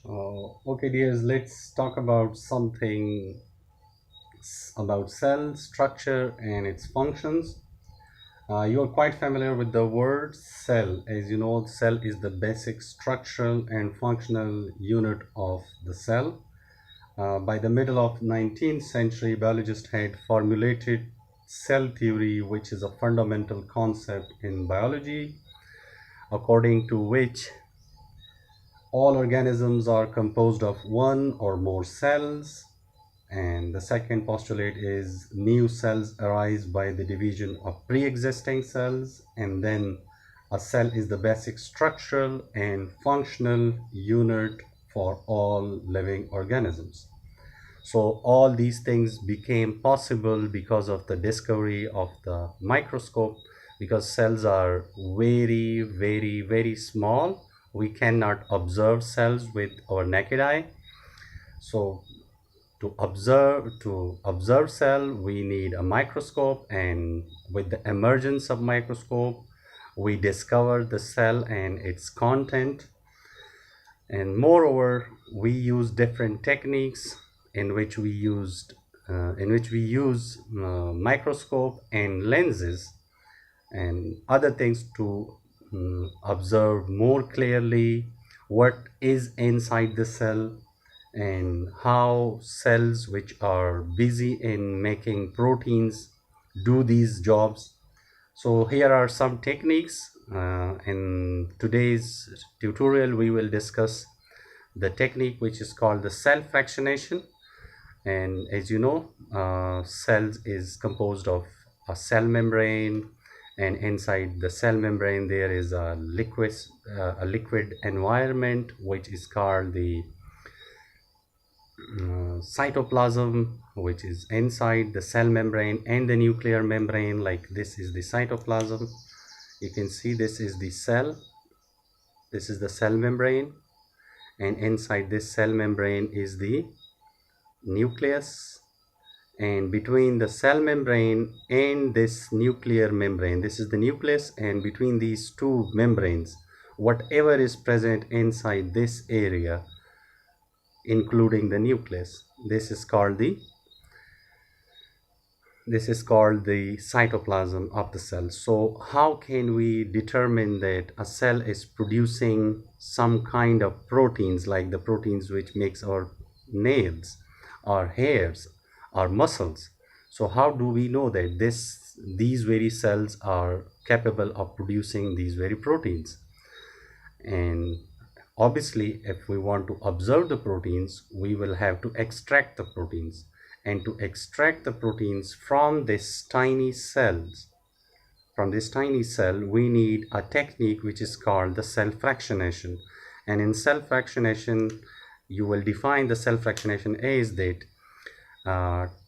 Okay, dears, let's talk about something about cell structure and its functions. You are quite familiar with the word cell. As you know, cell is the basic structural and functional unit of the cell. By the middle of 19th century, biologists had formulated cell theory, which is a fundamental concept in biology, according to which all organisms are composed of one or more cells, and the second postulate is new cells arise by the division of pre-existing cells, and then a cell is the basic structural and functional unit for all living organisms. So all these things became possible because of the discovery of the microscope, because cells are very small. We cannot observe cells with our naked eye. So to observe cell, we need a microscope, and with the emergence of microscope, we discover the cell and its content. And moreover, we use different techniques in which we use microscope and lenses and other things to observe more clearly what is inside the cell and how cells which are busy in making proteins do these jobs. So here are some techniques. In today's tutorial, we will discuss the technique which is called the cell fractionation. And as you know, cells is composed of a cell membrane, and inside the cell membrane there is a liquid environment which is called the cytoplasm, which is inside the cell membrane and the nuclear membrane. Like this is the cytoplasm. You can see this is the cell, this is the cell membrane, and inside this cell membrane is the nucleus, and between the cell membrane and this nuclear membrane, this is the nucleus, and between these two membranes, whatever is present inside this area including the nucleus, this is called the cytoplasm of the cell. So how can we determine that a cell is producing some kind of proteins, like the proteins which makes our nails, our hairs, our muscles? So how do we know that these very cells are capable of producing these very proteins? And obviously, if we want to observe the proteins, we will have to extract the proteins. And to extract the proteins from this tiny cell, we need a technique which is called the cell fractionation. And in cell fractionation, you will define the cell fractionation as that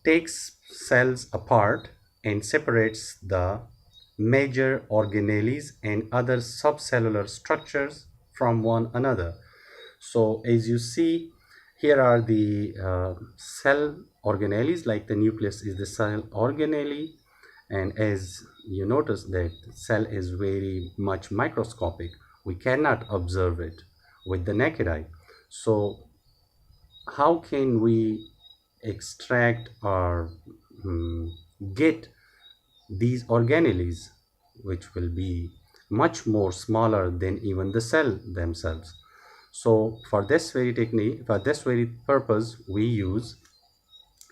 takes cells apart and separates the major organelles and other subcellular structures from one another. So as you see, here are the cell organelles, like the nucleus is the cell organelle, and as you notice that cell is very much microscopic, we cannot observe it with the naked eye. So how can we extract or get these organelles, which will be much more smaller than even the cell themselves? So for this very technique, for this very purpose, we use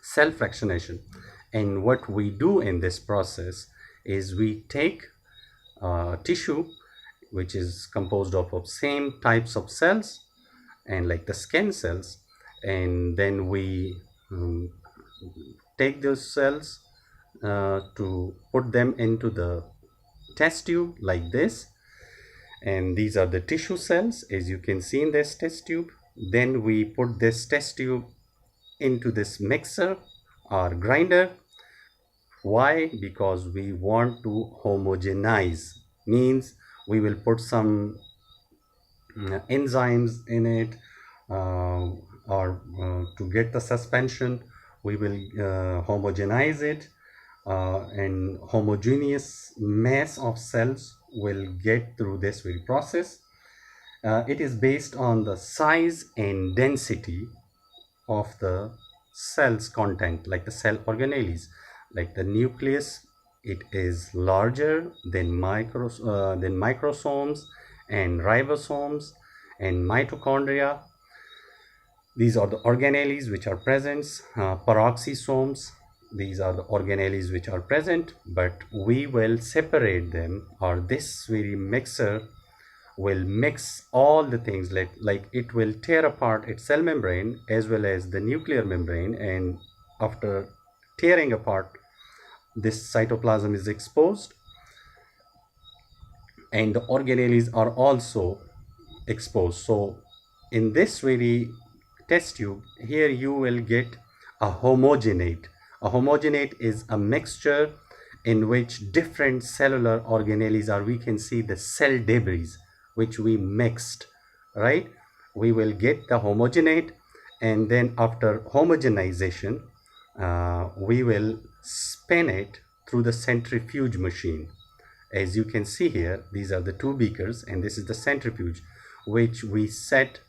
cell fractionation. And what we do in this process is we take tissue which is composed of same types of cells, and like the skin cells, and then we take those cells to put them into the test tube like this, and these are the tissue cells, as you can see in this test tube. Then we put this test tube into this mixer or grinder. Why? Because we want to homogenize, means we will put some enzymes in it, or to get the suspension, we will homogenize it, and homogeneous mass of cells will get through this very process. It is based on the size and density of the cell's content, like the cell organelles. Like the nucleus, it is larger than microsomes and ribosomes and mitochondria. These are the organelles which are present. Peroxisomes, these are the organelles which are present, but we will separate them, or this very mixer will mix all the things, like it will tear apart its cell membrane as well as the nuclear membrane, and after tearing apart, this cytoplasm is exposed and the organelles are also exposed. So in this very test tube here, you will get a homogenate. A homogenate is a mixture in which different cellular organelles are, we can see the cell debris which we mixed, right? We will get the homogenate, and then after homogenization, we will spin it through the centrifuge machine. As you can see here, these are the two beakers, and this is the centrifuge which we set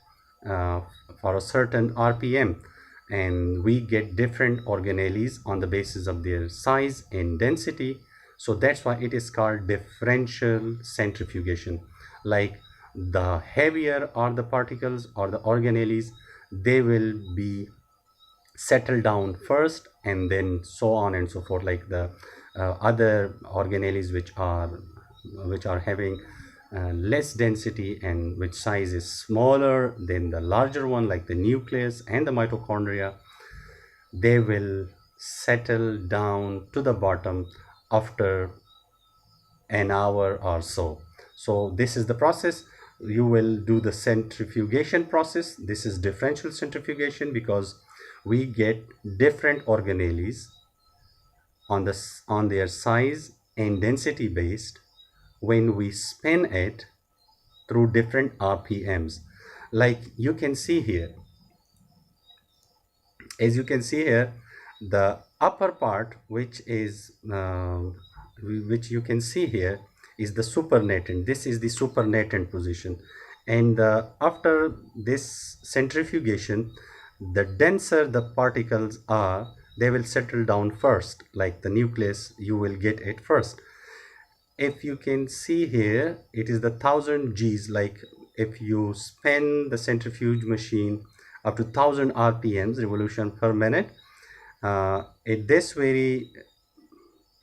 for a certain RPM, and we get different organelles on the basis of their size and density. So that's why it is called differential centrifugation. Like the heavier are the particles or the organelles, they will be settled down first, and then so on and so forth. Like the other organelles which are having less density and which size is smaller than the larger one, like the nucleus and the mitochondria, they will settle down to the bottom after an hour or so. So this is the process. You will do the centrifugation process. This is differential centrifugation because we get different organelles on their size and density based when we spin it through different RPMs. Like you can see here, as you can see here, the upper part which you can see here is the supernatant. This is the supernatant position, and after this centrifugation, the denser the particles are, they will settle down first. Like the nucleus, you will get it first. If you can see here, it is the 1000 G's. Like if you spin the centrifuge machine up to 1000 RPMs, revolution per minute, at this very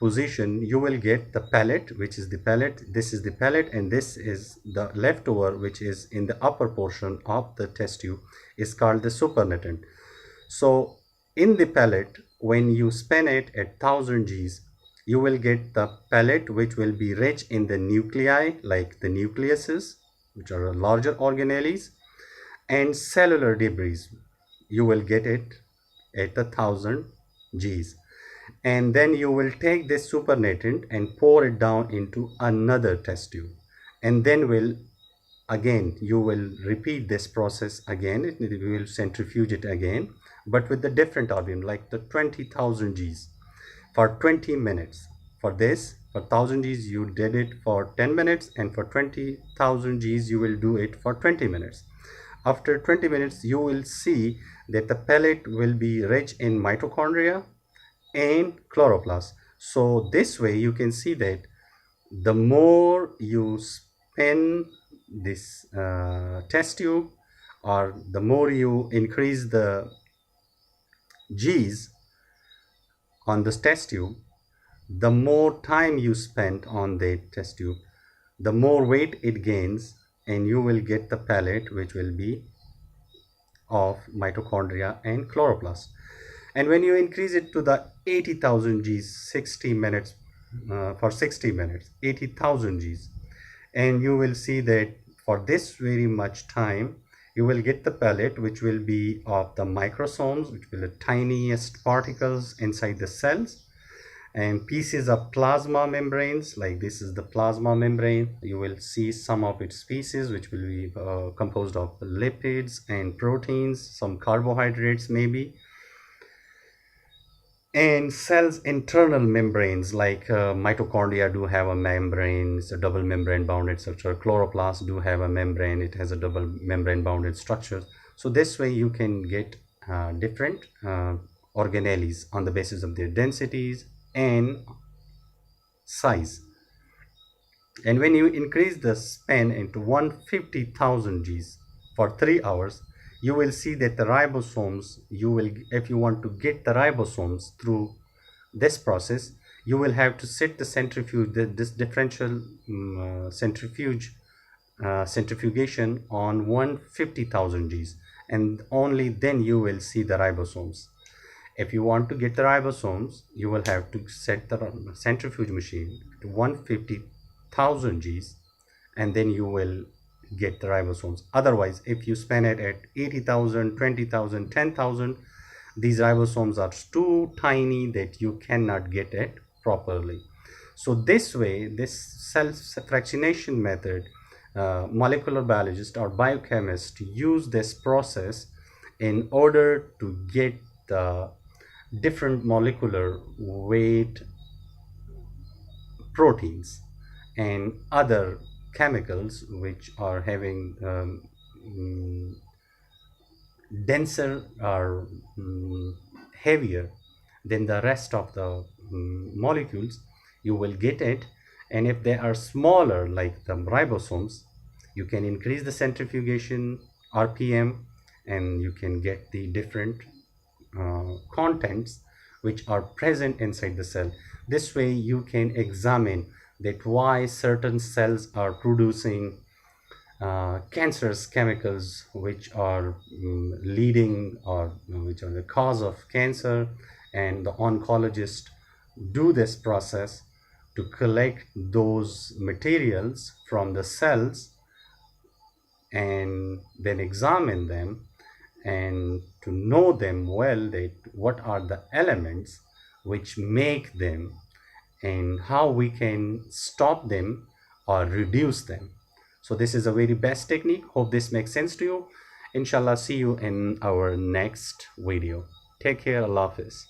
position, you will get the pellet, which is the pellet. This is the pellet, and this is the leftover, which is in the upper portion of the test tube, is called the supernatant. So in the pellet, when you spin it at 1000 G's, you will get the pellet which will be rich in the nuclei, like the nucleuses, which are larger organelles, and cellular debris. You will get it at 1000 G's, and then you will take this supernatant and pour it down into another test tube, and then you will repeat this process again. We will centrifuge it again, but with the different RPM, like the 20,000 G's for 20 minutes. For this, for 1000 G's you did it for 10 minutes, and for 20,000 G's you will do it for 20 minutes. After 20 minutes, you will see that the pellet will be rich in mitochondria and chloroplast. So this way you can see that the more you spin this test tube, or the more you increase the G's on this test tube, the more time you spend on the test tube, the more weight it gains, and you will get the pellet which will be of mitochondria and chloroplast. And when you increase it to the 80,000 G's, 60 minutes, for 60 minutes, 80,000 G's, and you will see that for this very much time, you will get the pellet which will be of the microsomes, which will be the tiniest particles inside the cells, and pieces of plasma membranes. Like this is the plasma membrane. You will see some of its pieces which will be composed of lipids and proteins, some carbohydrates maybe. And cells internal membranes like mitochondria do have a membrane. It's a double membrane bounded structure. Chloroplast do have a membrane. It has a double membrane bounded structure. So this way you can get different organelles on the basis of their densities and size. And when you increase the span into 150,000 Gs for 3 hours, you will see that the ribosomes, if you want to get the ribosomes through this process, you will have to set the centrifuge, this differential centrifugation on 150,000 Gs, and only then you will see the ribosomes. If you want to get the ribosomes, you will have to set the centrifuge machine to 150,000 Gs, and then you will get the ribosomes. Otherwise, if you span it at 80,000, 20,000, 10,000, these ribosomes are too tiny that you cannot get it properly. So this way, this self-fractionation method, molecular biologists or biochemists use this process in order to get the different molecular weight proteins and other chemicals which are having denser or heavier than the rest of the molecules. You will get it. And if they are smaller like the ribosomes, you can increase the centrifugation rpm, and you can get the different contents which are present inside the cell. This way you can examine that why certain cells are producing cancerous chemicals which are leading or which are the cause of cancer, and the oncologist do this process to collect those materials from the cells and then examine them and to know them well, that what are the elements which make them and how we can stop them or reduce them. So this is a very best technique. Hope this makes sense to you. Inshallah, see you in our next video. Take care. Allah Hafiz.